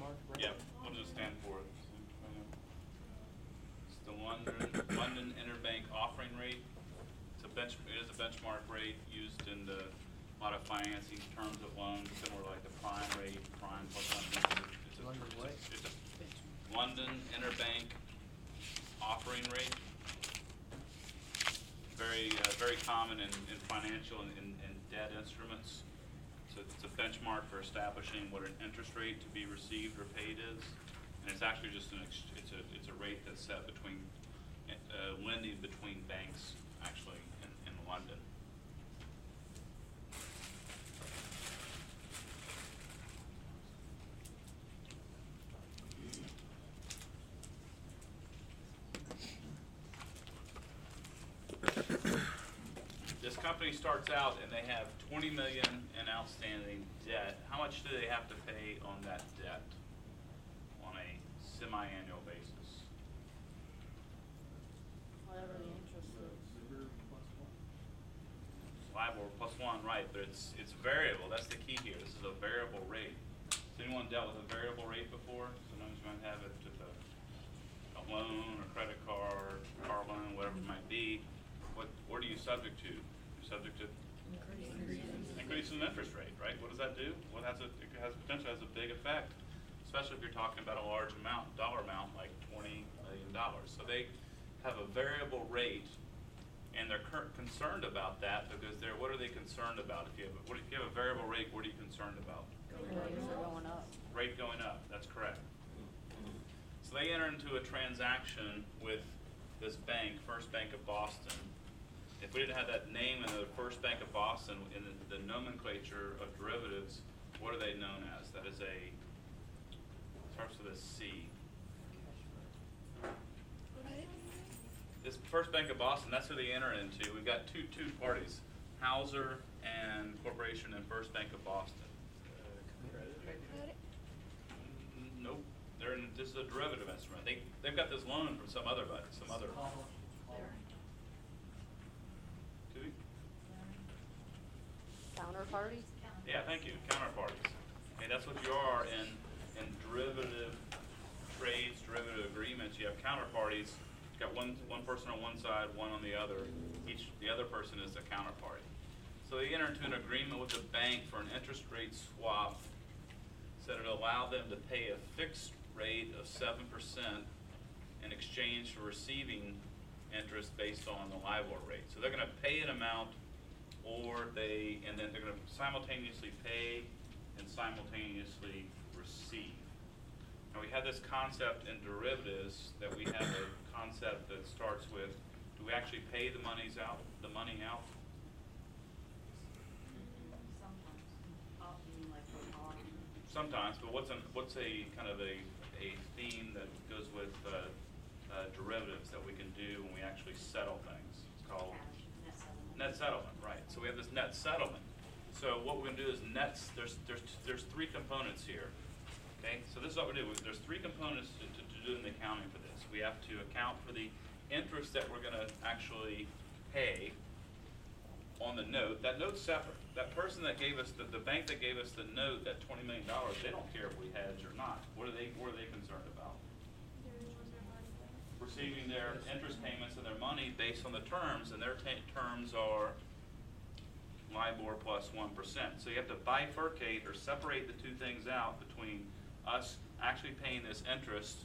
benchmark rate? Yeah, what does it stand for? It's the London Interbank Offering Rate. It is a benchmark rate used in a lot of financing terms of loans, similar like the prime rate, prime plus London. London what? It's a London Interbank Offering Rate. Very common in financial and debt instruments. So it's a benchmark for establishing what an interest rate to be received or paid is, and it's actually just it's a rate that's set between lending between banks actually in London. This company starts out and they have $20 million in outstanding debt. How much do they have to pay on that debt on a semi-annual basis? Whatever the interest is. LIBOR plus 1, right? But it's variable. That's the key here. This is a variable rate. Has anyone dealt with a variable rate before? Sometimes you might have it with a loan or credit card, car loan, whatever it might be. What are you subject to? You're subject to increase in interest rate, right? What does that do? Well, it potentially has a big effect, especially if you're talking about a large dollar amount like $20 million. So they have a variable rate, and they're concerned about that because what are they concerned about? If you have a variable rate, what are you concerned about? Rates are going up. Rate going up. That's correct. So they enter into a transaction with this bank, First Bank of Boston. If we didn't have that name in the First Bank of Boston in the nomenclature of derivatives, what are they known as? That is starts with a C. This First Bank of Boston, that's who they enter into. We've got two parties, Hauser and Corporation and First Bank of Boston. Nope. This is a derivative instrument. They've got this loan from some other. Counterparties? Yeah, thank you. Counterparties. Okay, that's what you are in derivative trades, derivative agreements. You have counterparties. You've got one person on one side, one on the other. The other person is a counterparty. So they enter into an agreement with the bank for an interest rate swap, so that it allow them to pay a fixed rate of 7% in exchange for receiving interest based on the LIBOR rate. So they're going to pay an amount, and then they're going to simultaneously pay and simultaneously receive. Now we have this concept in derivatives that we have a concept that starts with, do we actually pay the money out? Sometimes, but what's a kind of a theme that goes with derivatives that we can do when we actually settle things? It's called net settlement, right? So we have this net settlement. So what we're going to do is there's three components here. Okay, so this is what we do. There's three components to doing the accounting for this. We have to account for the interest that we're going to actually pay on the note. That note's separate. That person that gave us the bank that gave us the note, that $20 million, they don't care if we hedge or not. What are they concerned about? Receiving their interest payments and their money based on the terms, and their terms are LIBOR plus 1%. So you have to bifurcate or separate the two things out between us actually paying this interest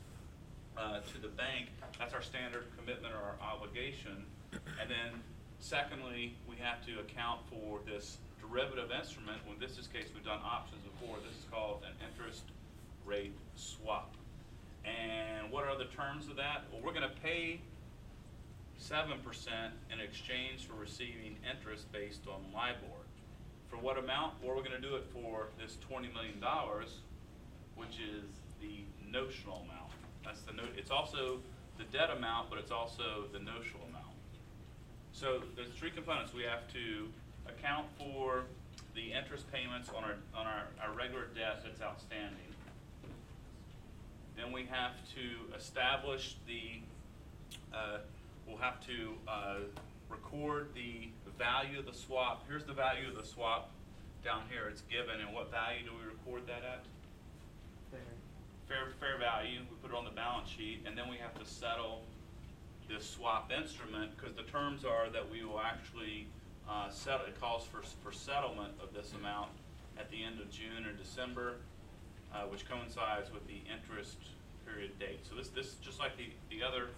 to the bank. That's our standard commitment or our obligation. And then secondly, we have to account for this derivative instrument. In this case, we've done options before. This is called an interest rate swap. And what are the terms of that? Well, we're going to pay 7% in exchange for receiving interest based on LIBOR. For what amount? Well, we're going to do it for this $20 million, which is the notional amount. That's the note. It's also the debt amount, but it's also the notional amount. So there's three components. We have to account for the interest payments on our regular debt that's outstanding. Then we have to establish we'll have to record the value of the swap. Here's the value of the swap down here. It's given, and what value do we record that at? value, we put it on the balance sheet, and then we have to settle this swap instrument, because the terms are that we will actually settle, it calls for settlement of this amount at the end of June or December, which coincides with the interest period date. So this just like the other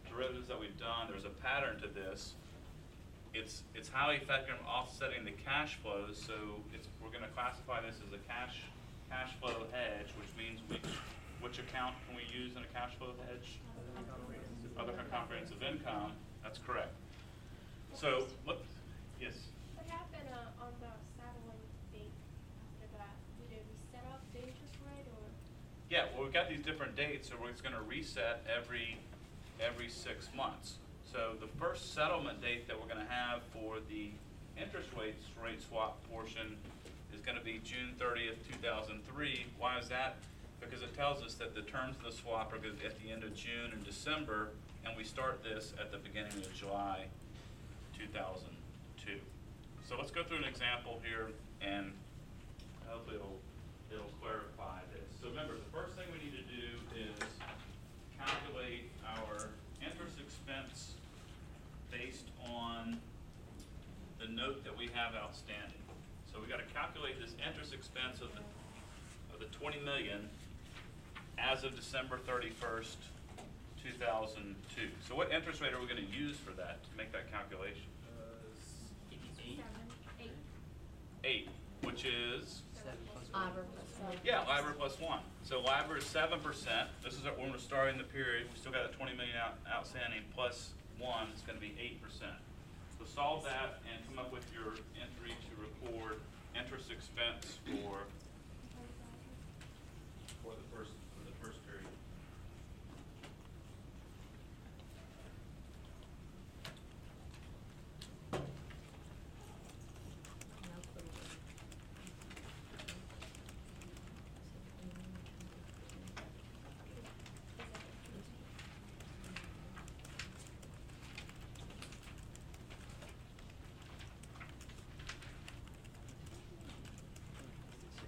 derivatives that we've done, there's a pattern to this. It's highly effective in offsetting the cash flows, so we're going to classify this as a cash flow hedge, which means which account can we use in a cash flow hedge? Other comprehensive income. That's correct. So, yes? What happened on the settlement date after that? Did we set up the interest rate or? Yeah, well, we've got these different dates, so it's going to reset every 6 months. So the first settlement date that we're going to have for the interest rate swap portion is going to be June 30th, 2003. Why is that? Because it tells us that the terms of the swap are good at the end of June and December, and we start this at the beginning of July 2002. So let's go through an example here, and hopefully it'll clarify this. So remember, the first thing we need to do is calculate our interest expense based on the note that we have outstanding. So we got to calculate this interest expense of the 20 million as of December 31st, 2002. So what interest rate are we going to use for that, to make that calculation? 8, which is? LIBOR plus 1. Yeah, LIBOR plus 1. So LIBOR is 7%. This is when we're starting the period. We still got a 20 million outstanding plus 1. It's going to be 8%. So solve that and come up with your entry to record interest expense for the first period.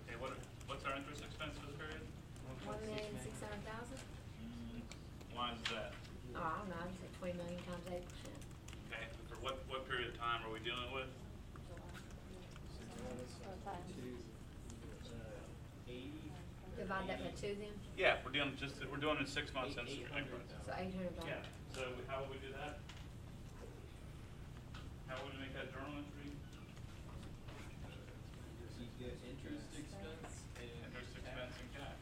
Okay, what's our interest expense for the period? 1,600,000. Why is that? Oh, I don't know. I said 20 million times 8%. Okay, for what period of time are we dealing with? Divide that by 2 then. Yeah, we're doing in 6 months increments. So 800 dollars. Yeah. So how would we do that? How would we make that journal entry? You get interest expense and Interest expense and cash.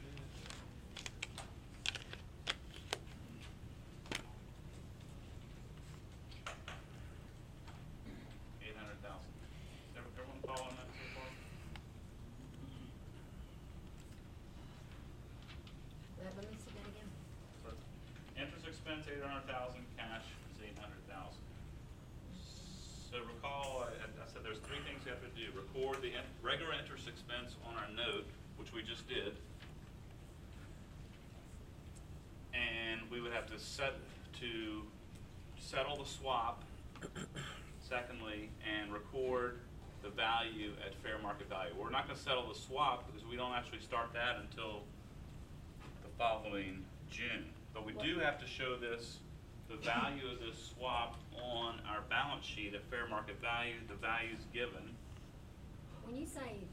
$800,000. Everyone following that so far? Let me see that again. So interest expense 800,000, cash is 800,000. So recall, I said there's 3 things you have to do. Record the regular interest expense on our note, which we just did. And we would have to settle the swap, secondly, and record the value at fair market value. We're not going to settle the swap because we don't actually start that until the following June. But we do have to show the value of this swap on our balance sheet at fair market value, the values given. When you say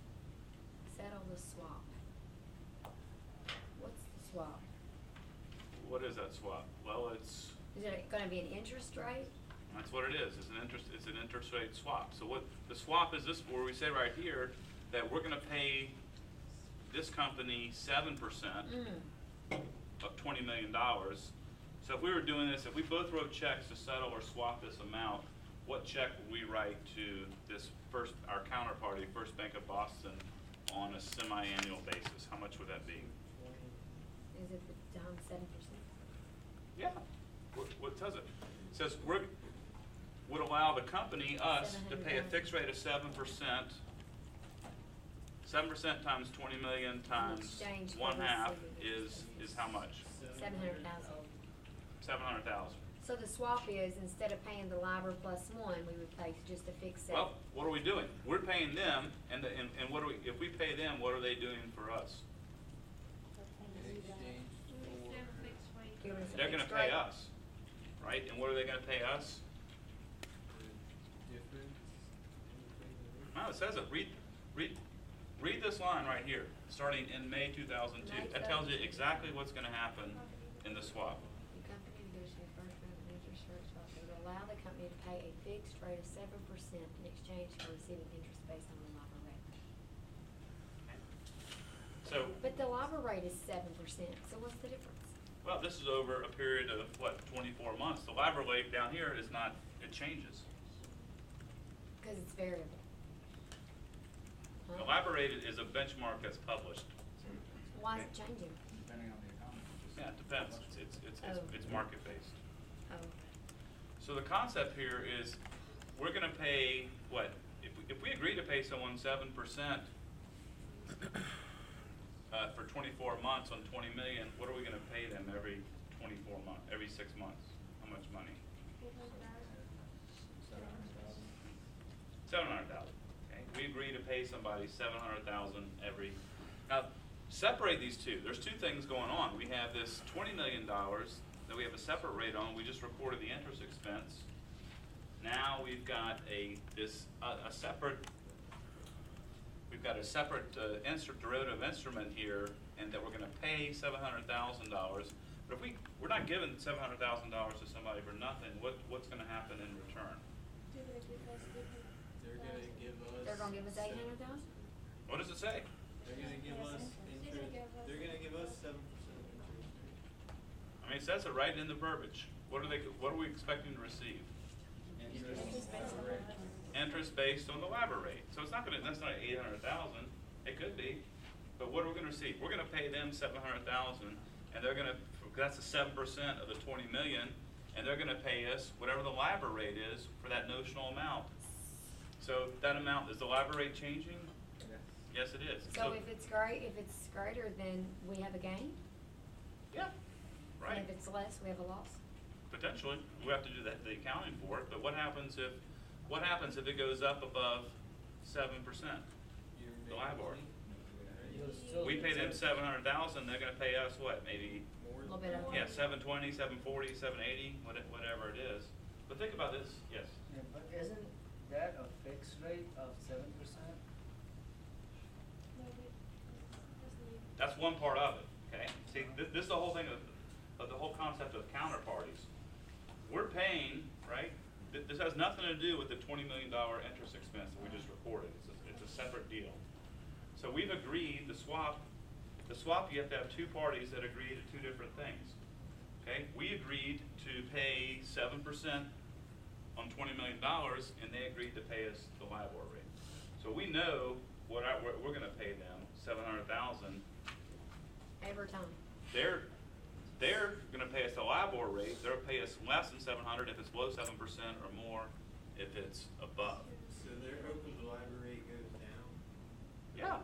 settle the swap, what's the swap? What is that swap? Well, it's, Is it going to be an interest rate? that's what it is. It's an interest rate swap. So what the swap is, this where we say right here that we're going to pay this company 7% of $20 million. So if we were doing this, if we both wrote checks to settle or swap this amount, what check would we write to our counterparty, First Bank of Boston, on a semi-annual basis? How much would that be? Is it down 7%? Yeah. What does it? It says would allow the company, us, to pay a fixed rate of 7%. 7% times 20 million times Exchange for 1/2 this is how much? 700,000. 700,000. So the swap is, instead of paying the LIBOR plus 1, we would pay just a fixed Well, what are we doing? We're paying them, and what do we? If we pay them, what are they doing for us? exchange We send for fixed rate. Give us a They're gonna fixed pay rate. us, right? And what are they gonna pay us? the difference, anything No, it says it. Read this line right here, starting in May 2002. May That tells you 2002. exactly what's gonna happen in the swap. The company negotiated first round of interest rate swaps that would allow the company to pay a fixed rate of 7% in exchange for receiving interest based on the LIBOR rate. So, But the LIBOR rate is 7%, so what's the difference? well, this is over a period of, what, 24 months. The LIBOR rate down here is not, it changes. Because it's variable. The Huh? LIBOR rate is a benchmark that's published. Why is it changing? Depending on the economy. Yeah, it depends. It's Oh. market-based. Oh, So the concept here is, we're gonna pay, what, if we agree to pay someone 7%, for 24 months on 20 million, what are we gonna pay them every 24 months, every 6 months? How much money? 700,000. Okay, we agree to pay somebody 700,000 every. Now, separate these two. There's two things going on. We have this $20 million that we have a separate rate on. We just recorded the interest expense. Now we've got a separate. We've got a separate derivative instrument here, and that we're going to pay $700,000. But if we're not giving $700,000 to somebody for nothing, what's going to happen in return? Do they give us different? they're gonna give us. they're gonna give us 800,000? What does it say? They're gonna give us interest, they're gonna give us 7% interest. I mean, it says it right in the verbiage. What are we expecting to receive? Interest based on the LIBOR. Interest based on the LIBOR rate. So it's not gonna, that's not 800,000. It could be. But what are we gonna receive? We're gonna pay them 700,000, and they're gonna, that's the 7% of the 20 million, and they're gonna pay us whatever the LIBOR rate is for that notional amount. So that amount, is the LIBOR rate changing? Yes, it is. So if it's greater, then we have a gain? Yeah, right. And if it's less, we have a loss? Potentially, we have to do the accounting for it, but what happens if it goes up above 7%? You're The making LIBOR. money. You'll still We get pay them 7%. 700,000, they're gonna pay us what, maybe, More Little than bit of- yeah, 720, 740, 780, whatever it is. But think about this, yes. Yeah, but isn't that a fixed rate of 7%? No, that's the. That's one part of it, okay? See, this is the whole thing of the whole concept of counterparties. We're paying, right? This has nothing to do with the $20 million interest expense that we just recorded. It's a separate deal. So we've agreed, the swap, you have to have two parties that agree to two different things. Okay? We agreed to pay 7% on $20 million, and they agreed to pay us the LIBOR rate. So we know what we're gonna pay them, 700,000. Every time. They're gonna pay us the LIBOR rate. They'll pay us less than 700 if it's below 7% or more if it's above. So they're hoping the LIBOR rate goes down? Yeah,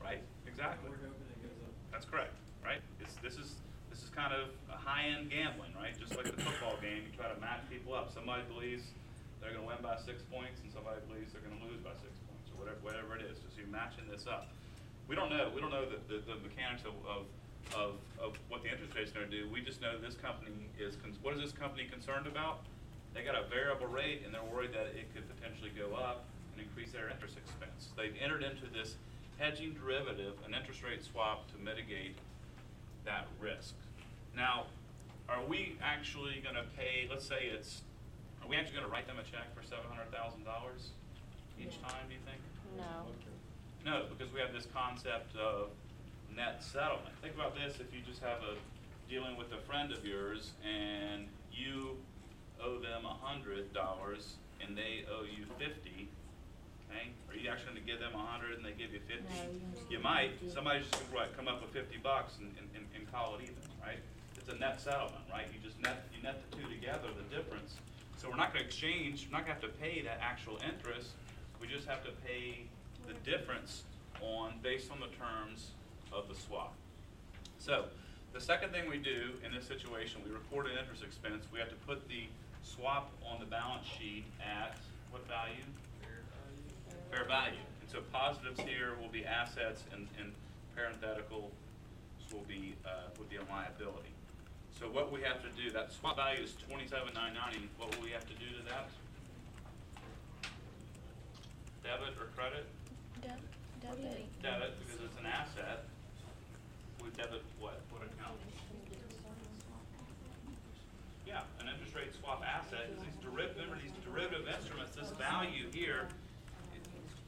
right, exactly. We're hoping it goes up. That's correct, right? This is kind of a high-end gambling, right? Just like the football game, you try to match people up. Somebody believes they're gonna win by 6 points, and somebody believes they're gonna lose by 6 points, or whatever it is. Just you're matching this up. We don't know the mechanics of what the interest rate's gonna do. We just know this company is, what is this company concerned about? They got a variable rate, and they're worried that it could potentially go up and increase their interest expense. They've entered into this hedging derivative, an interest rate swap, to mitigate that risk. Now, are we actually gonna pay, let's say are we actually gonna write them a check for $700,000 each No. time, do you think? No. No, because we have this concept of net settlement. Think about this, if you just have dealing with a friend of yours, and you owe them $100 and they owe you 50, okay? Are you actually gonna give them 100 and they give you 50? No, you You don't. might, somebody's just gonna come up with $50 and call it even, right? It's a net settlement, right? You net the two together, the difference. So we're not gonna exchange, we're not gonna have to pay that actual interest, we just have to pay the difference based on the terms of the swap. So, the second thing we do in this situation, we record an interest expense, we have to put the swap on the balance sheet at what value? Fair value. And so positives here will be assets and parenthetical would be a liability. So what we have to do, that swap value is $27,990. What will we have to do to that? Debit or credit? Debit. Debit, because it's an asset. We debit what? What account? Yeah, an interest rate swap asset is these remember these derivative instruments, this value here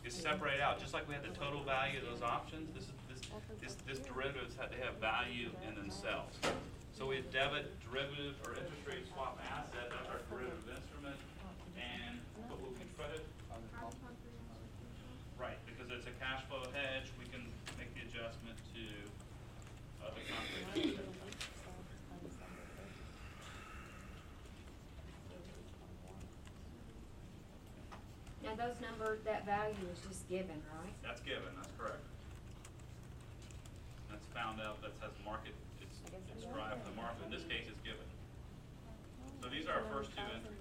is separated out. Just like we had the total value of those options, this derivatives they have value in themselves. So we have debit, derivative, or interest rate swap asset, that's our derivative instrument, and what will we credit? Right, because it's a cash flow hedge, we can make the adjustment to the contract. Now those numbers, that value is just given, right? That's given, that's correct. That's found out, that has market, it's derived from the market, in this case it's given. So these are our first two entries.